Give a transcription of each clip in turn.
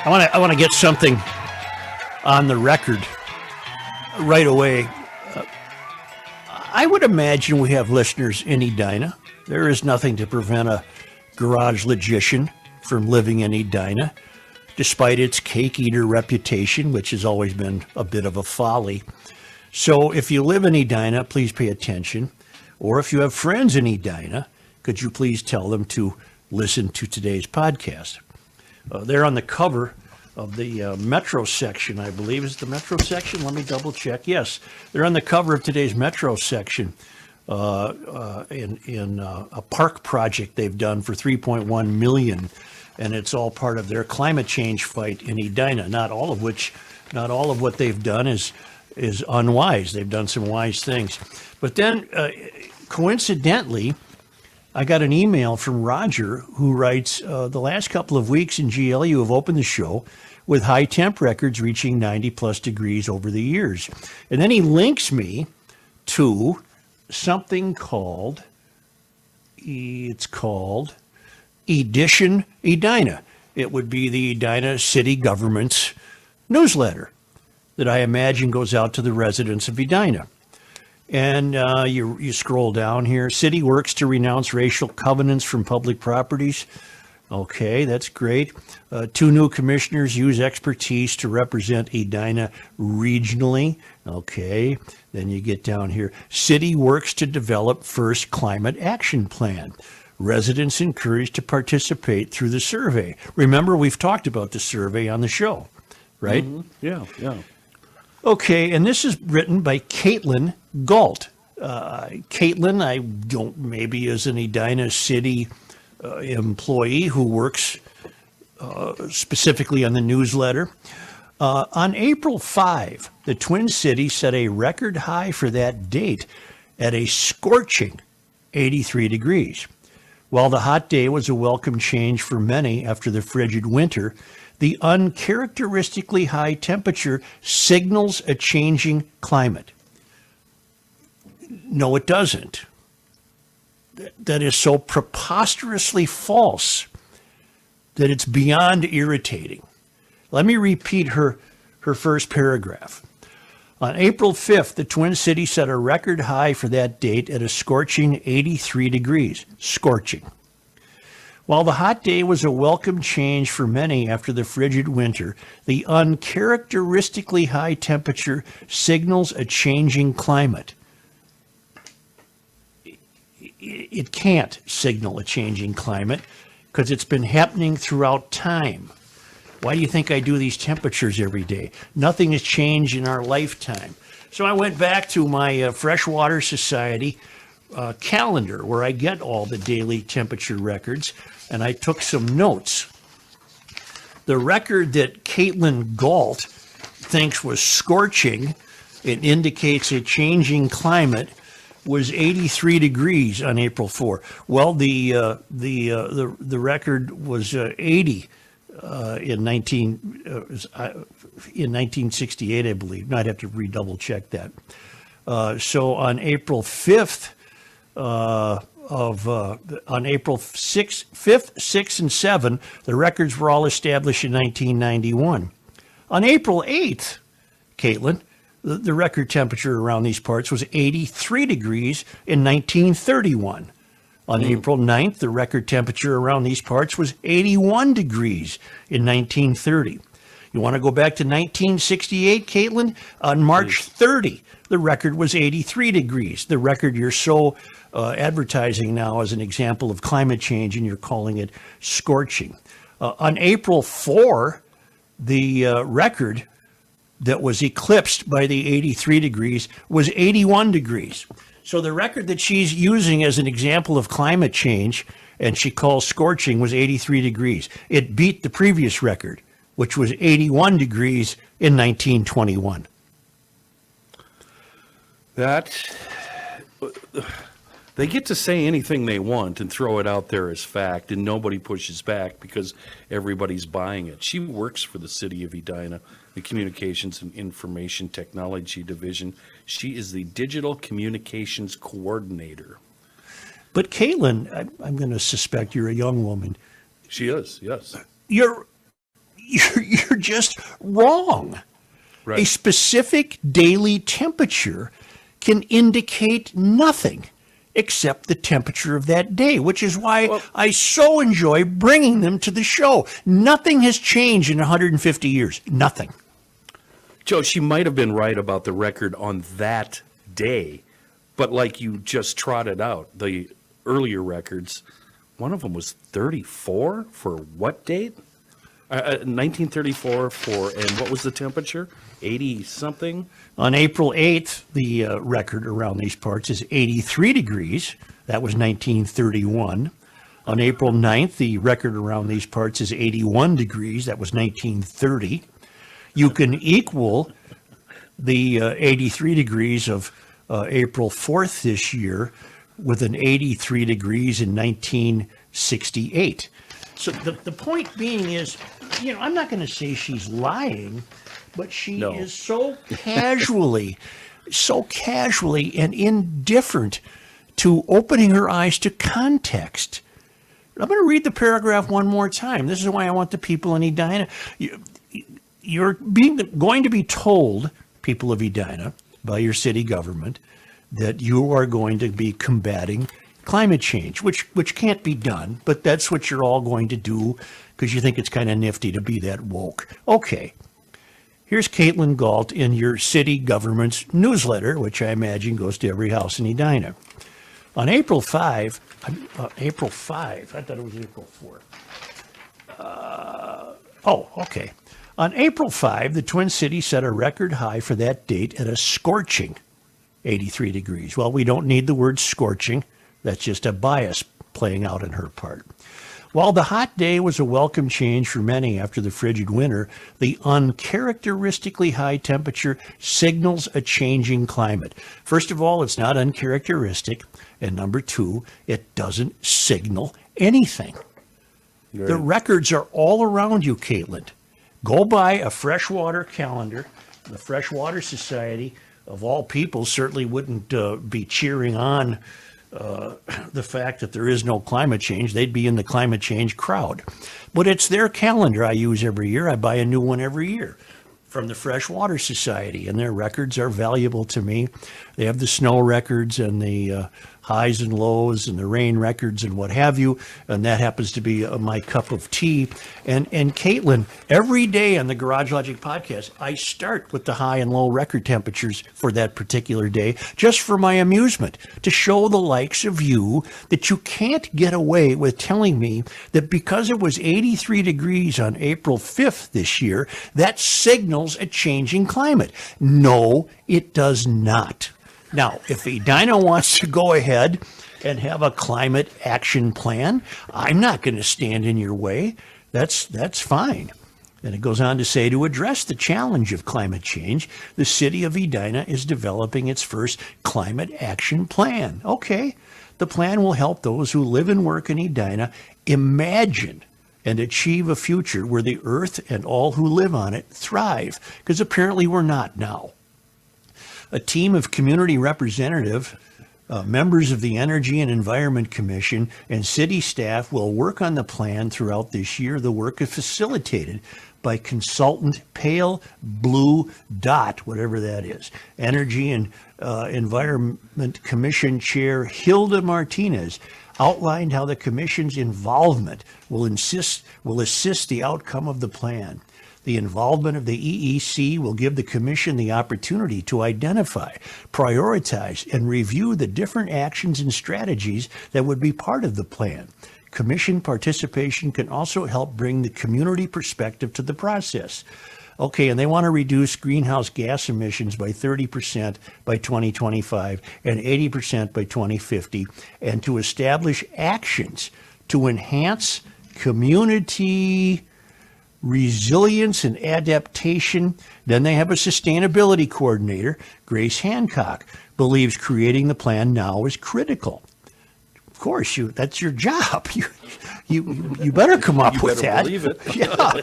I want to get something on the record right away. I would imagine we have listeners in Edina. There is nothing to prevent a garage logician from living in Edina, despite its cake eater reputation, which has always been a bit of a folly. So if you live in Edina, please pay attention. Or if you have friends in Edina, could you please tell them to listen to today's podcast? They're on the cover of the Metro section, I believe. Is it the Metro section? Let me double check. Yes, they're on the cover of today's Metro section in a park project they've done for $3.1 million, and it's all part of their climate change fight in Edina. Not all of what they've done is unwise. They've done some wise things. But then, coincidentally, I got an email from Roger who writes, the last couple of weeks in GLU have opened the show with high temp records reaching 90 plus degrees over the years. And then he links me to something called Edition Edina. It would be the Edina city government's newsletter that I imagine goes out to the residents of Edina. And you scroll down here. City works to renounce racial covenants from public properties. Okay, that's great. 2 new commissioners use expertise to represent Edina regionally. Okay, then you get down here. City works to develop first climate action plan. Residents encouraged to participate through the survey. Remember, we've talked about the survey on the show, right? Mm-hmm. Yeah. Okay, and this is written by Caitlin Galt. Caitlin, maybe is an Edina City employee who works specifically on the newsletter. On April 5, the Twin Cities set a record high for that date at a scorching 83 degrees. While the hot day was a welcome change for many after the frigid winter, the uncharacteristically high temperature signals a changing climate. No, it doesn't. That is so preposterously false that it's beyond irritating. Let me repeat her first paragraph. On April 5th, the Twin Cities set a record high for that date at a scorching 83 degrees. Scorching. While the hot day was a welcome change for many after the frigid winter, the uncharacteristically high temperature signals a changing climate. It can't signal a changing climate because it's been happening throughout time. Why do you think I do these temperatures every day? Nothing has changed in our lifetime. So I went back to my Freshwater Society calendar where I get all the daily temperature records, and I took some notes. The record that Caitlin Galt thinks was scorching, it indicates a changing climate, was 83 degrees on April 4. Well, the record was 80 in 1968, I believe. I'd have to redouble check that. So on April 5th, on April 6th, 5th, 6th, and 7th, the records were all established in 1991. On April 8th, Caitlin, the record temperature around these parts was 83 degrees in 1931. On April 9th, the record temperature around these parts was 81 degrees in 1930. You want to go back to 1968, Caitlin? On March 30, the record was 83 degrees. The record you're so advertising now as an example of climate change, and you're calling it scorching. On April 4, the record that was eclipsed by the 83 degrees was 81 degrees. So the record that she's using as an example of climate change, and she calls scorching, was 83 degrees. It beat the previous record, which was 81 degrees in 1921. They get to say anything they want and throw it out there as fact, and nobody pushes back because everybody's buying it. She works for the city of Edina, the Communications and Information Technology Division. She is the Digital Communications Coordinator. But Caitlin, I'm going to suspect you're a young woman. She is, yes. You're just wrong. Right. A specific daily temperature can indicate nothing except the temperature of that day, which is why I so enjoy bringing them to the show. Nothing has changed in 150 years. Nothing. Joe, she might have been right about the record on that day, but like you just trotted out, the earlier records, one of them was 34 for what date? 1934 for, and what was the temperature? 80 something? On April 8th, the record around these parts is 83 degrees. That was 1931. On April 9th, the record around these parts is 81 degrees. That was 1930. You can equal the 83 degrees of April 4th this year with an 83 degrees in 1968. So the point being is, I'm not going to say she's lying, but she is so casually and indifferent to opening her eyes to context. I'm going to read the paragraph one more time. This is why I want the people in Edina. You're going to be told, people of Edina, by your city government, that you are going to be combating climate change, which can't be done, but that's what you're all going to do because you think it's kind of nifty to be that woke. Okay. Here's Caitlin Galt in your city government's newsletter, which I imagine goes to every house in Edina. On April 5, I thought it was April 4. Okay. On April 5, the Twin Cities set a record high for that date at a scorching 83 degrees. Well, we don't need the word scorching. That's just a bias playing out in her part. While the hot day was a welcome change for many after the frigid winter, the uncharacteristically high temperature signals a changing climate. First of all, it's not uncharacteristic. And number two, it doesn't signal anything. Right. The records are all around you, Caitlin. Go buy a freshwater calendar. The Freshwater Society, of all people, certainly wouldn't be cheering on the fact that there is no climate change. They'd be in the climate change crowd. But it's their calendar I use every year. I buy a new one every year from the Freshwater Society, and their records are valuable to me. They have the snow records and the highs and lows and the rain records and what have you, and that happens to be my cup of tea. And Caitlin, every day on the Garage Logic podcast, I start with the high and low record temperatures for that particular day, just for my amusement, to show the likes of you that you can't get away with telling me that because it was 83 degrees on April 5th this year, that signals a changing climate. No, it does not. Now, if Edina wants to go ahead and have a climate action plan, I'm not going to stand in your way. That's fine. And it goes on to say, to address the challenge of climate change, the city of Edina is developing its first climate action plan. Okay, the plan will help those who live and work in Edina imagine and achieve a future where the earth and all who live on it thrive, because apparently we're not now. A team of community representative, members of the Energy and Environment Commission, and city staff will work on the plan throughout this year. The work is facilitated by consultant Pale Blue Dot, whatever that is. Energy and Environment Commission Chair Hilda Martinez outlined how the commission's involvement will assist the outcome of the plan. The involvement of the EEC will give the Commission the opportunity to identify, prioritize, and review the different actions and strategies that would be part of the plan. Commission participation can also help bring the community perspective to the process. Okay, and they want to reduce greenhouse gas emissions by 30% by 2025 and 80% by 2050, and to establish actions to enhance community resilience and adaptation. Then they have a sustainability coordinator. Grace Hancock believes creating the plan now is critical. course, that's your job. You better come up You with better that. believe it. Yeah.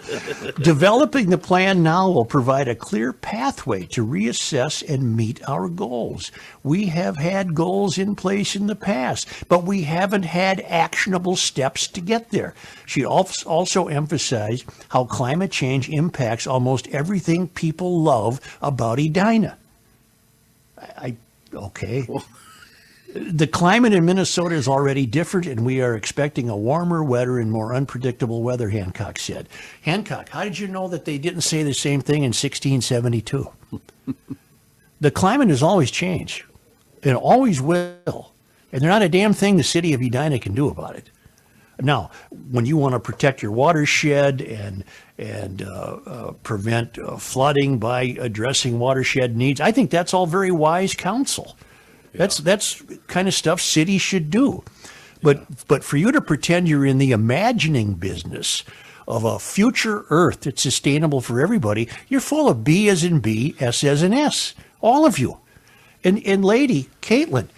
Developing the plan now will provide a clear pathway to reassess and meet our goals. We have had goals in place in the past, but we haven't had actionable steps to get there. She also emphasized how climate change impacts almost everything people love about Edina. Okay. The climate in Minnesota is already different, and we are expecting a warmer, wetter, and more unpredictable weather, Hancock said. Hancock, how did you know that they didn't say the same thing in 1672? The climate has always changed, and always will, and there's not a damn thing the city of Edina can do about it. Now, when you want to protect your watershed and prevent flooding by addressing watershed needs, I think that's all very wise counsel. That's kind of stuff cities should do. But for you to pretend you're in the imagining business of a future Earth that's sustainable for everybody, you're full of B as in B, S as in S, all of you. And lady, Caitlin,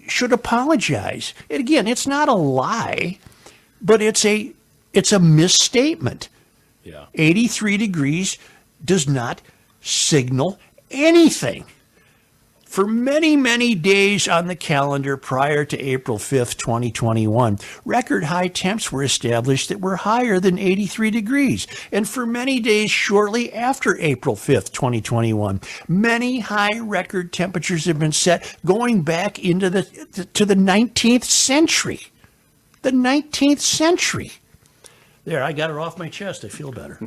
should apologize. And again, it's not a lie, but it's a misstatement. Yeah. 83 degrees does not signal anything. For many, many days on the calendar prior to April 5th, 2021, record high temps were established that were higher than 83 degrees. And for many days shortly after April 5th, 2021, many high record temperatures have been set going back into the 19th century. The 19th century. There, I got it off my chest. I feel better.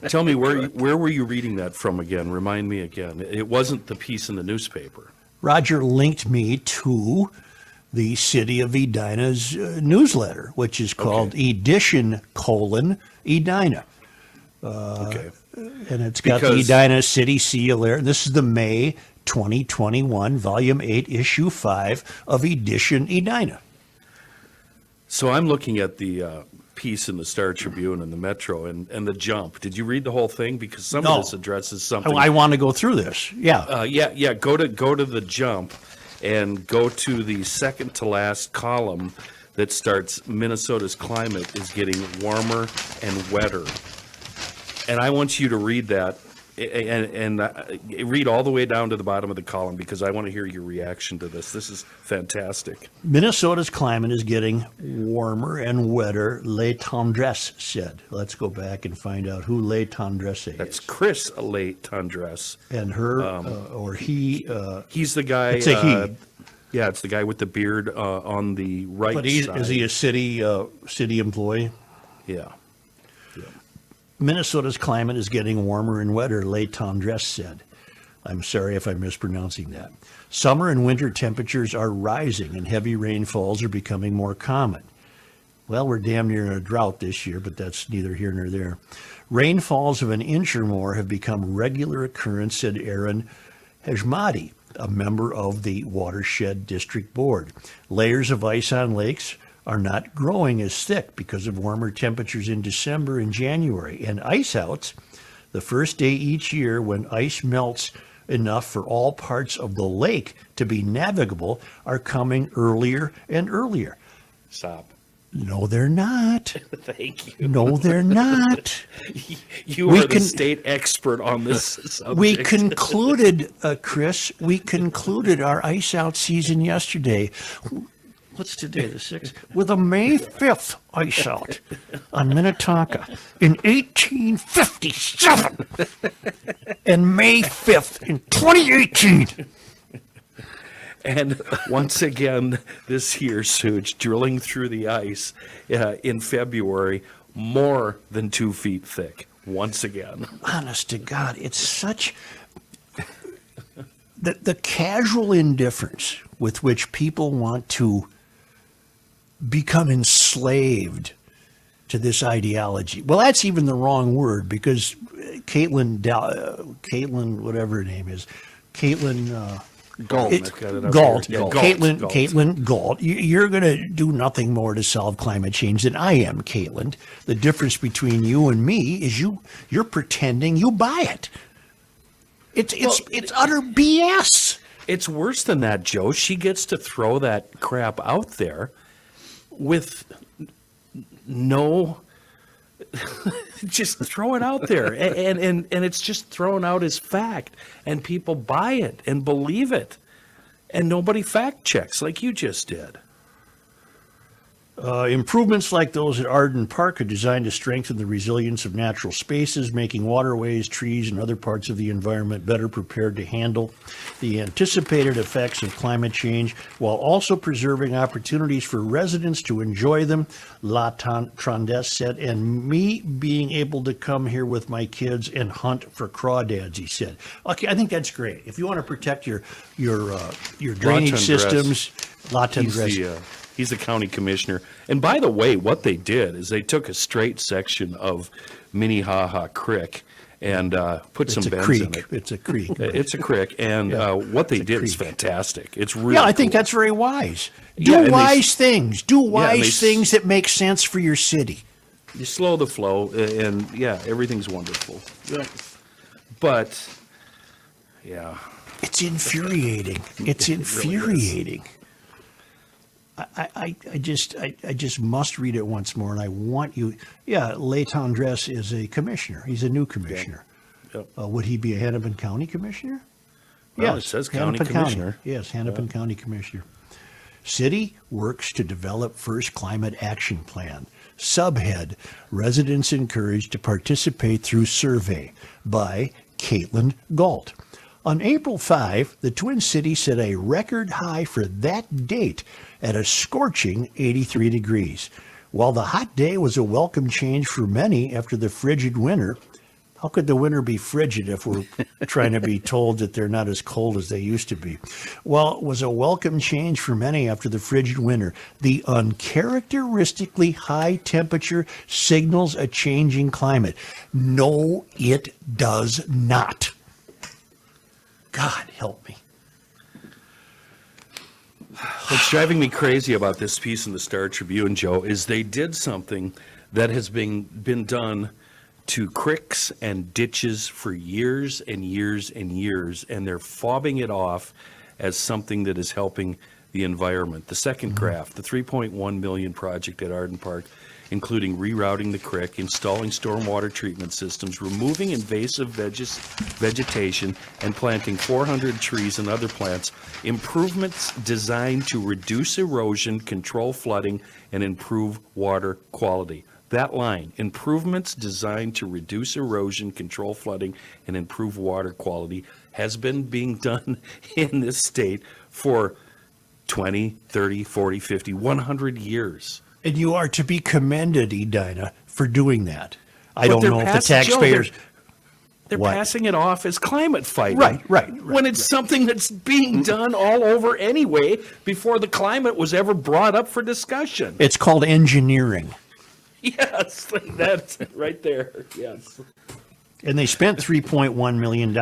Tell me, where were you reading that from again? Remind me again. It wasn't the piece in the newspaper. Roger linked me to the City of Edina's newsletter, which is called Edina. Okay. And it's got the Edina City Seal there. This is the May 2021, Volume 8, Issue 5 of Edition Edina. So I'm looking at the piece in the Star Tribune and the Metro and the Jump. Did you read the whole thing? Because some of this addresses something. I want to go through this. Yeah. Yeah. Go to the Jump and go to the second to last column that starts Minnesota's climate is getting warmer and wetter. And I want you to read that and read all the way down to the bottom of the column because I want to hear your reaction to this. This is fantastic. Minnesota's climate is getting warmer and wetter, Le Tendresse said. Let's go back and find out who Le Tendresse is. That's Chris Le Tendresse. And her, or he. He's the guy. It's a he. Yeah, it's the guy with the beard on the right But side. is he a city employee? Yeah. Minnesota's climate is getting warmer and wetter, Le Tendresse said. I'm sorry if I'm mispronouncing that. Summer and winter temperatures are rising and heavy rainfalls are becoming more common. Well, we're damn near in a drought this year, but that's neither here nor there. Rainfalls of an inch or more have become regular occurrence, said Aaron Hejmadi, a member of the Watershed District Board. Layers of ice on lakes are not growing as thick because of warmer temperatures in December and January. And ice outs, the first day each year when ice melts enough for all parts of the lake to be navigable, are coming earlier and earlier. Stop. No, they're not. Thank you. No, they're not. You are the state expert on this subject. We concluded, Chris, our ice out season yesterday. What's today, the 6th? With a May 5th ice out on Minnetonka in 1857 and May 5th in 2018. And once again, this year, Suge, drilling through the ice in February, more than 2 feet thick, once again. Honest to God, it's such... The casual indifference with which people want to become enslaved to this ideology. Well, that's even the wrong word because Caitlin, whatever her name is, Caitlin Galt. Caitlin Galt. You're going to do nothing more to solve climate change than I am, Caitlin. The difference between you and me is you're pretending you buy it. It's utter BS. It's worse than that, Joe. She gets to throw that crap out there. with no, just throw it out there. And it's just thrown out as fact. And people buy it and believe it. And nobody fact checks like you just did. Improvements like those at Arden Park are designed to strengthen the resilience of natural spaces, making waterways, trees, and other parts of the environment better prepared to handle the anticipated effects of climate change, while also preserving opportunities for residents to enjoy them, La Trondesse said, and me being able to come here with my kids and hunt for crawdads, he said. Okay, I think that's great. If you want to protect your drainage systems, La Tendresse. He's the county commissioner. And by the way, what they did is they took a straight section of Minnehaha Creek and put some bends in it. It's a creek. It's a creek. And what they did is fantastic. It's really I think cool. that's very wise. Do wise things. Do wise things that make sense for your city. You slow the flow, and everything's wonderful. But, It's infuriating. It's infuriating. I just must read it once more, and I want you. Yeah, Le Tendresse is a commissioner. He's a new commissioner. Yep. Would he be a Hennepin County commissioner? Well, it says county commissioner. Yes, Hennepin County commissioner. City works to develop first climate action plan. Subhead: residents encouraged to participate through survey, by Caitlin Galt. On April 5, the Twin Cities set a record high for that date at a scorching 83 degrees. While the hot day was a welcome change for many after the frigid winter, how could the winter be frigid if we're trying to be told that they're not as cold as they used to be? Well, it was a welcome change for many after the frigid winter. The uncharacteristically high temperature signals a changing climate. No, it does not. God help me. What's driving me crazy about this piece in the Star Tribune, Joe, is they did something that has been done to creeks and ditches for years and years and years, and they're fobbing it off as something that is helping the environment. The second graph, the $3.1 million project at Arden Park, including rerouting the creek, installing stormwater treatment systems, removing invasive vegetation, and planting 400 trees and other plants. Improvements designed to reduce erosion, control flooding, and improve water quality. That line, improvements designed to reduce erosion, control flooding, and improve water quality, has been being done in this state for 20, 30, 40, 50, 100 years. And you are to be commended, Edina, for doing that. I don't know if the taxpayers... They're passing it off as climate fighting. Right. When it's something that's being done all over anyway before the climate was ever brought up for discussion. It's called engineering. Yes, that's it right there. Yes. And they spent $3.1 million.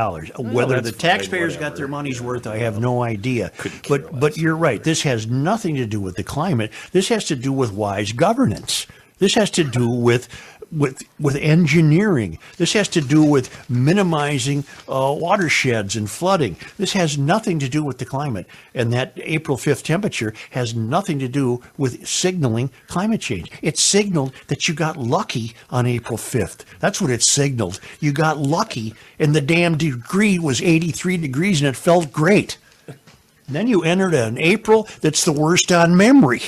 Whether the taxpayers got their money's worth, I have no idea. But you're right. This has nothing to do with the climate. This has to do with wise governance. This has to do with engineering. This has to do with minimizing watersheds and flooding. This has nothing to do with the climate. And that April 5th temperature has nothing to do with signaling climate change. It signaled that you got lucky on April 5th. That's what it signaled. You got lucky, and the damn degree was 83 degrees, and it felt great. And then you entered an April that's the worst on memory.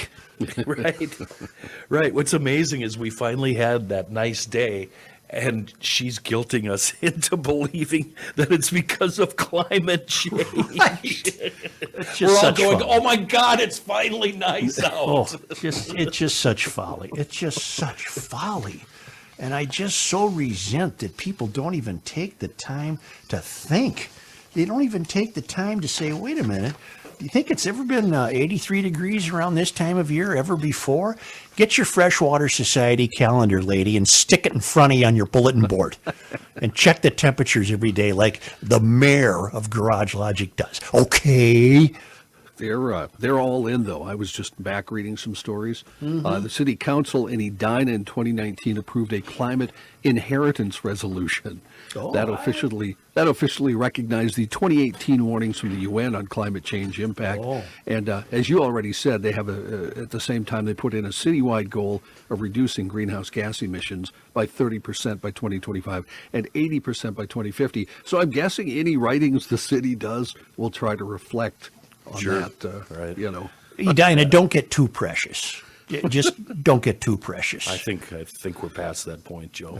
Right. What's amazing is we finally had that nice day, and she's guilting us into believing that it's because of climate change. Right. We're all going, oh my God, it's finally nice out. It's just such folly. It's just such folly. And I just so resent that people don't even take the time to think. They don't even take the time to say, wait a minute. Do you think it's ever been 83 degrees around this time of year ever before? Get your Freshwater Society calendar, lady, and stick it in front of you on your bulletin board. And check the temperatures every day like the mayor of Garage Logic does. Okay? They're all in, though. I was just back reading some stories. The city council in Edina in 2019 approved a climate inheritance resolution that officially recognized the 2018 warnings from the UN on climate change impact. And as you already said, they have at the same time they put in a citywide goal of reducing greenhouse gas emissions by 30% by 2025 and 80% by 2050. So I'm guessing any writings the city does will try to reflect on that, right. Edina, don't get too precious. Just don't get too precious. I think we're past that point, Joe.